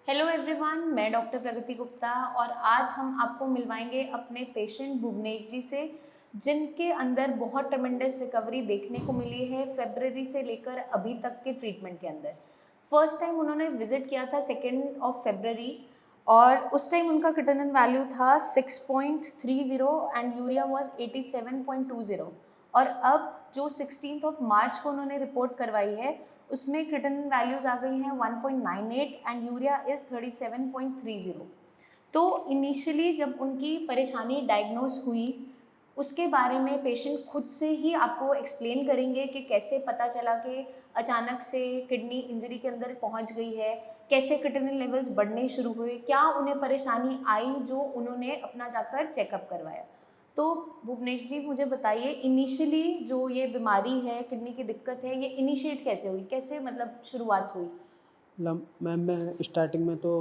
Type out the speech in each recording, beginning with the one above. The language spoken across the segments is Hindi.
हेलो एवरीवन, मैं डॉक्टर प्रगति गुप्ता और आज हम आपको मिलवाएंगे अपने पेशेंट भुवनेश जी से, जिनके अंदर बहुत ट्रेमेंडस रिकवरी देखने को मिली है फरवरी से लेकर अभी तक के ट्रीटमेंट के अंदर। फर्स्ट टाइम उन्होंने विजिट किया था 2 फरवरी और उस टाइम उनका क्रिएटिनिन वैल्यू था 6.30 एंड यूरिया वाज 87.20। और अब जो 16 मार्च को उन्होंने रिपोर्ट करवाई है उसमें क्रिएटिनिन वैल्यूज़ आ गई हैं 1.98 एंड यूरिया इज़ 37.30। तो इनिशियली जब उनकी परेशानी डायग्नोस हुई उसके बारे में पेशेंट खुद से ही आपको एक्सप्लेन करेंगे कि कैसे पता चला कि अचानक से किडनी इंजरी के अंदर पहुंच गई है, कैसे क्रिएटिनिन लेवल्स बढ़ने शुरू हुए, क्या उन्हें परेशानी आई जो उन्होंने अपना जाकर चेकअप करवाया। तो भुवनेश जी मुझे बताइए, इनिशियली जो ये बीमारी है, किडनी की दिक्कत है, ये इनिशिएट कैसे हुई, कैसे मतलब शुरुआत हुई? मतलब मैम मैं स्टार्टिंग में तो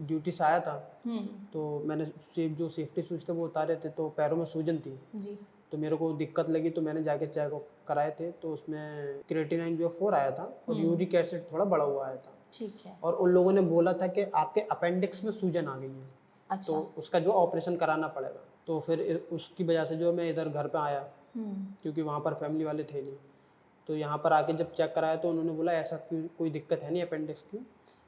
ड्यूटी से आया था। हम्म। तो मैंने जो सेफ्टी शूज़ थे वो उतारे थे, तो पैरों में सूजन थी। जी। तो मेरे को दिक्कत लगी तो मैंने जाके चेकअप कराए थे, तो उसमें क्रिएटिनिन जो 4 आया था और यूरिक एसिड थोड़ा बढ़ा हुआ आया था। ठीक है। और उन लोगों ने बोला था कि आपके अपेंडिक्स में सूजन आ गई है, अच्छा। तो उसका जो ऑपरेशन कराना पड़ेगा। तो फिर उसकी वजह से जो मैं इधर घर पे आया, क्योंकि वहाँ पर फैमिली वाले थे नहीं। तो यहाँ पर आके जब चेक कराया तो उन्होंने बोला ऐसा कोई दिक्कत है नहीं अपेंडिक्स की,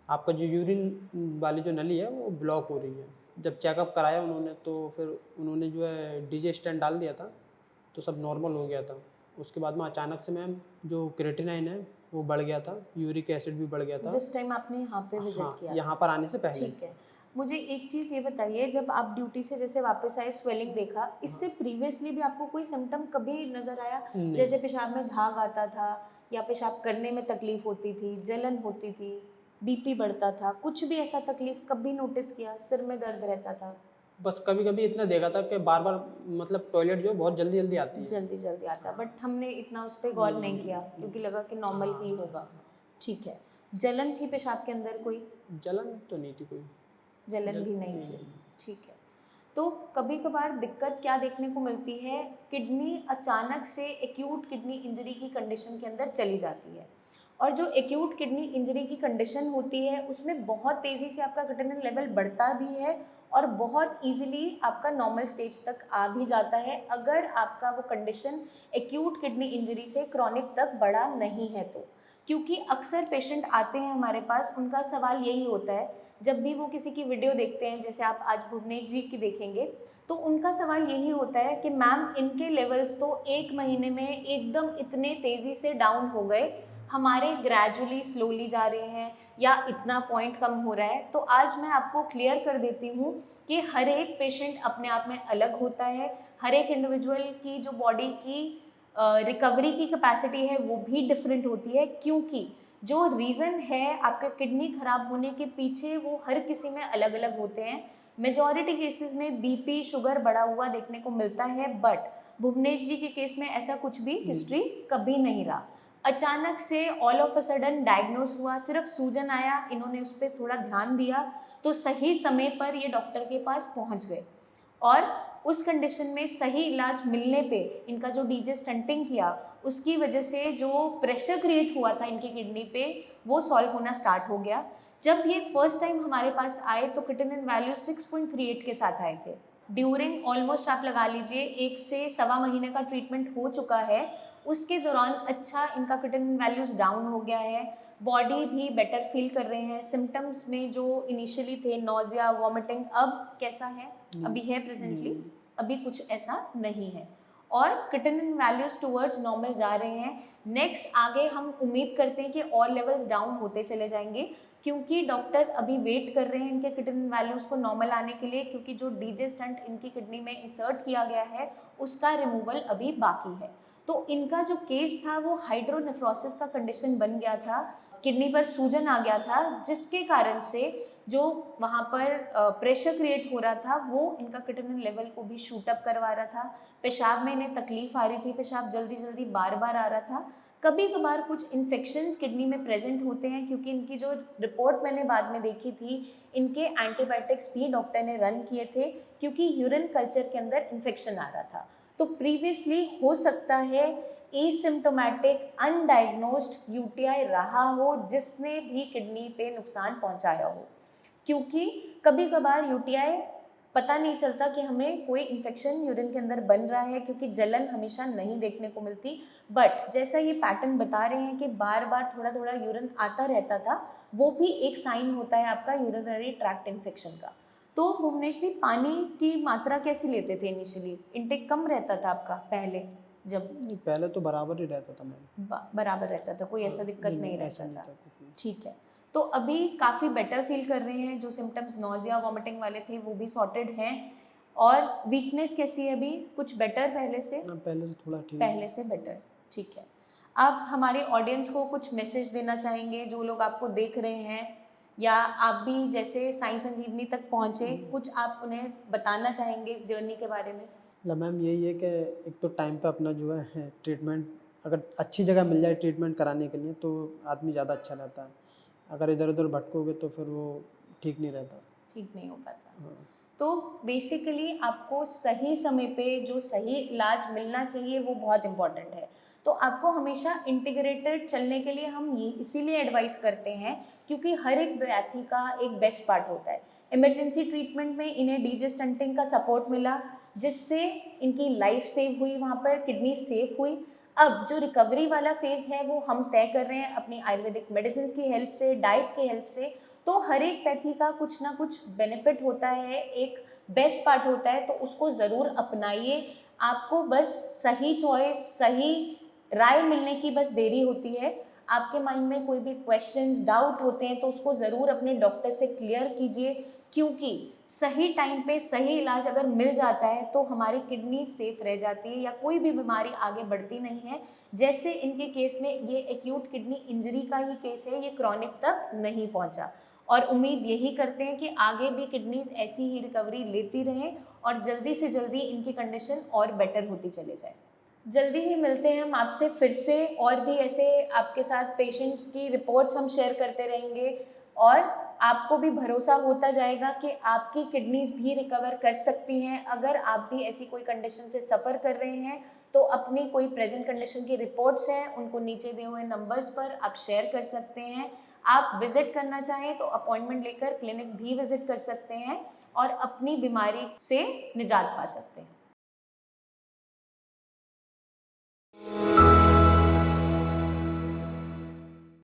आपका जो यूरिन वाली जो नली है वो ब्लॉक हो रही है। जब चेकअप कराया उन्होंने तो फिर उन्होंने जो है डीजे स्टेंट डाल दिया था, तो सब नॉर्मल हो गया था। उसके बाद में अचानक से मैम जो क्रिएटिनिन है वो बढ़ गया था, यूरिक एसिड भी बढ़ गया था। जिस टाइम आपने यहाँ पे विजिट हाँ, किया यहाँ था। पर आने से पहले। ठीक है। मुझे एक चीज़ ये बताइए, जब आप ड्यूटी से जैसे वापस आए, स्वेलिंग देखा, इससे प्रीवियसली भी आपको कोई सिम्टम कभी नज़र आया? नहीं। जैसे पेशाब में झाग आता था या पेशाब करने में तकलीफ होती थी, जलन होती थी, बीपी बढ़ता था, कुछ भी ऐसा तकलीफ कभी नोटिस किया? सिर में दर्द रहता था? बस कभी-कभी इतना देखा था कि बार-बार मतलब टॉयलेट जो है बहुत जल्दी-जल्दी आती है। जल्दी जल्दी आता, हाँ। बट हमने इतना उस पर गौर नहीं किया नहीं। क्योंकि लगा कि नॉर्मल हाँ, ही हाँ, होगा। हाँ। ठीक है। जलन थी पेशाब के अंदर कोई? जलन तो नहीं थी कोई। जलन भी नहीं नहीं, थी। नहीं। ठीक है। तो कभी कभार दिक्कत क्या देखने को मिलती है, किडनी अचानक से एक्यूट किडनी इंजरी की कंडीशन के अंदर चली जाती है और जो एक्यूट किडनी इंजरी की कंडीशन होती है उसमें बहुत तेज़ी से आपका क्रिएटिनिन लेवल बढ़ता भी है और बहुत इजीली आपका नॉर्मल स्टेज तक आ भी जाता है, अगर आपका वो कंडीशन एक्यूट किडनी इंजरी से क्रॉनिक तक बढ़ा नहीं है तो। क्योंकि अक्सर पेशेंट आते हैं हमारे पास, उनका सवाल यही होता है जब भी वो किसी की वीडियो देखते हैं, जैसे आप आज भुवनेश जी की देखेंगे, तो उनका सवाल यही होता है कि मैम इनके लेवल्स तो 1 महीने में एकदम इतने तेज़ी से डाउन हो गए, हमारे ग्रेजुअली स्लोली जा रहे हैं या इतना पॉइंट कम हो रहा है। तो आज मैं आपको क्लियर कर देती हूँ कि हर एक पेशेंट अपने आप में अलग होता है, हर एक इंडिविजुअल की जो बॉडी की रिकवरी की कैपेसिटी है वो भी डिफरेंट होती है, क्योंकि जो रीज़न है आपके किडनी खराब होने के पीछे वो हर किसी में अलग अलग होते हैं। मेजॉरिटी केसेस में बीपी शुगर बढ़ा हुआ देखने को मिलता है, बट भुवनेश जी के केस में ऐसा कुछ भी हिस्ट्री कभी नहीं रहा। अचानक से all of a sudden diagnose हुआ, सिर्फ सूजन आया, इन्होंने उस पर थोड़ा ध्यान दिया तो सही समय पर ये डॉक्टर के पास पहुंच गए और उस कंडीशन में सही इलाज मिलने पे इनका जो डीजे स्टंटिंग किया उसकी वजह से जो प्रेशर क्रिएट हुआ था इनकी किडनी पे वो सॉल्व होना स्टार्ट हो गया। जब ये फर्स्ट टाइम हमारे पास आए तो क्रिएटिनिन वैल्यू 6.38 के साथ आए थे। ड्यूरिंग ऑलमोस्ट आप लगा लीजिए 1 से 1.25 महीने का ट्रीटमेंट हो चुका है, उसके दौरान अच्छा इनका क्रिएटिनिन वैल्यूज डाउन हो गया है, बॉडी भी बेटर फील कर रहे हैं। सिम्टम्स में जो इनिशियली थे नोजिया वॉमिटिंग, अब कैसा है? अभी है प्रेजेंटली? अभी कुछ ऐसा नहीं है और क्रिएटिनिन वैल्यूज टुवर्ड्स नॉर्मल जा रहे हैं। नेक्स्ट आगे हम उम्मीद करते हैं कि और लेवल्स डाउन होते चले जाएंगे, क्योंकि डॉक्टर्स अभी वेट कर रहे हैं इनके क्रिएटिनिन वैल्यूज को नॉर्मल आने के लिए, क्योंकि जो डीजे स्टंट इनकी किडनी में इंसर्ट किया गया है उसका रिमूवल अभी बाकी है। तो इनका जो केस था वो हाइड्रोनेफ्रोसिस का कंडीशन बन गया था, किडनी पर सूजन आ गया था जिसके कारण से जो वहाँ पर प्रेशर क्रिएट हो रहा था वो इनका क्रिएटिनिन लेवल को भी शूट अप करवा रहा था। पेशाब में इन्हें तकलीफ आ रही थी, पेशाब जल्दी जल्दी बार बार आ रहा था। कभी कभार कुछ इन्फेक्शंस किडनी में प्रेजेंट होते हैं, क्योंकि इनकी जो रिपोर्ट मैंने बाद में देखी थी, इनके एंटीबायोटिक्स भी डॉक्टर ने रन किए थे क्योंकि यूरिन कल्चर के अंदर इन्फेक्शन आ रहा था। तो प्रीवियसली हो सकता है एसिम्प्टोमेटिक अनडायग्नोस्ड यूटीआई रहा हो जिसने भी किडनी पे नुकसान पहुंचाया हो। क्योंकि कभी कभार यूटीआई पता नहीं चलता कि हमें कोई इन्फेक्शन यूरिन के अंदर बन रहा है, क्योंकि जलन हमेशा नहीं देखने को मिलती। बट जैसा ये पैटर्न बता रहे हैं कि बार बार थोड़ा थोड़ा यूरिन आता रहता था, वो भी एक साइन होता है आपका यूरिनरी ट्रैक्ट इन्फेक्शन का। तो भुवनेश जी, पानी की मात्रा कैसी लेते थे इनिशियली? इनटेक कम रहता था आपका पहले? जब पहले तो बराबर ही रहता था मैम। बराबर रहता था, कोई ऐसा दिक्कत नहीं ऐसा रहता नहीं था? था कुछ नहीं। ठीक है। तो अभी काफ़ी बेटर फील कर रहे हैं, जो सिम्टम्स नोजिया वॉमिटिंग वाले थे वो भी सॉर्टेड हैं, और वीकनेस कैसी है अभी? कुछ बेटर पहले से? पहले से थोड़ा ठीक है। पहले से बेटर, ठीक है। आप हमारे ऑडियंस को कुछ मैसेज देना चाहेंगे, जो लोग आपको देख रहे हैं, या आप भी जैसे साई संजीवनी तक पहुँचे, कुछ आप उन्हें बताना चाहेंगे इस जर्नी के बारे में? मतलब मैम यही है कि एक तो टाइम पे अपना जो है ट्रीटमेंट, अगर अच्छी जगह मिल जाए ट्रीटमेंट कराने के लिए तो आदमी ज़्यादा अच्छा रहता है। अगर इधर उधर भटकोगे तो फिर वो ठीक नहीं रहता। ठीक नहीं हो पाता। हाँ। तो बेसिकली आपको सही समय पे जो सही इलाज मिलना चाहिए वो बहुत इम्पॉर्टेंट है। तो आपको हमेशा इंटीग्रेटेड चलने के लिए हम ये इसीलिए एडवाइस करते हैं, क्योंकि हर एक व्याधि का एक बेस्ट पार्ट होता है। इमरजेंसी ट्रीटमेंट में इन्हें डीजेस्टेंटिंग का सपोर्ट मिला, जिससे इनकी लाइफ सेव हुई, वहाँ पर किडनी सेफ हुई। अब जो रिकवरी वाला फेज़ है वो हम तय कर रहे हैं अपनी आयुर्वेदिक मेडिसिन की हेल्प से, डाइट की हेल्प से। तो हर एक पैथी का कुछ ना कुछ बेनिफिट होता है, एक बेस्ट पार्ट होता है, तो उसको ज़रूर अपनाइए। आपको बस सही चॉइस, सही राय मिलने की बस देरी होती है। आपके माइंड में कोई भी क्वेश्चंस, डाउट होते हैं तो उसको ज़रूर अपने डॉक्टर से क्लियर कीजिए, क्योंकि सही टाइम पे सही इलाज अगर मिल जाता है तो हमारी किडनी सेफ रह जाती है, या कोई भी बीमारी आगे बढ़ती नहीं है। जैसे इनके केस में ये एक्यूट किडनी इंजरी का ही केस है, ये क्रॉनिक तक नहीं पहुंचा, और उम्मीद यही करते हैं कि आगे भी किडनीज ऐसी ही रिकवरी लेती रहें और जल्दी से जल्दी इनकी कंडीशन और बेटर होती चले जाए। जल्दी ही मिलते हैं हम आपसे फिर से, और भी ऐसे आपके साथ पेशेंट्स की रिपोर्ट्स हम शेयर करते रहेंगे, और आपको भी भरोसा होता जाएगा कि आपकी किडनीज भी रिकवर कर सकती हैं। अगर आप भी ऐसी कोई कंडीशन से सफ़र कर रहे हैं तो अपनी कोई प्रेजेंट कंडीशन की रिपोर्ट्स हैं, उनको नीचे दिए हुए नंबर्स पर आप शेयर कर सकते हैं। आप विज़िट करना चाहें तो अपॉइंटमेंट लेकर क्लिनिक भी विज़िट कर सकते हैं और अपनी बीमारी से निजात पा सकते हैं।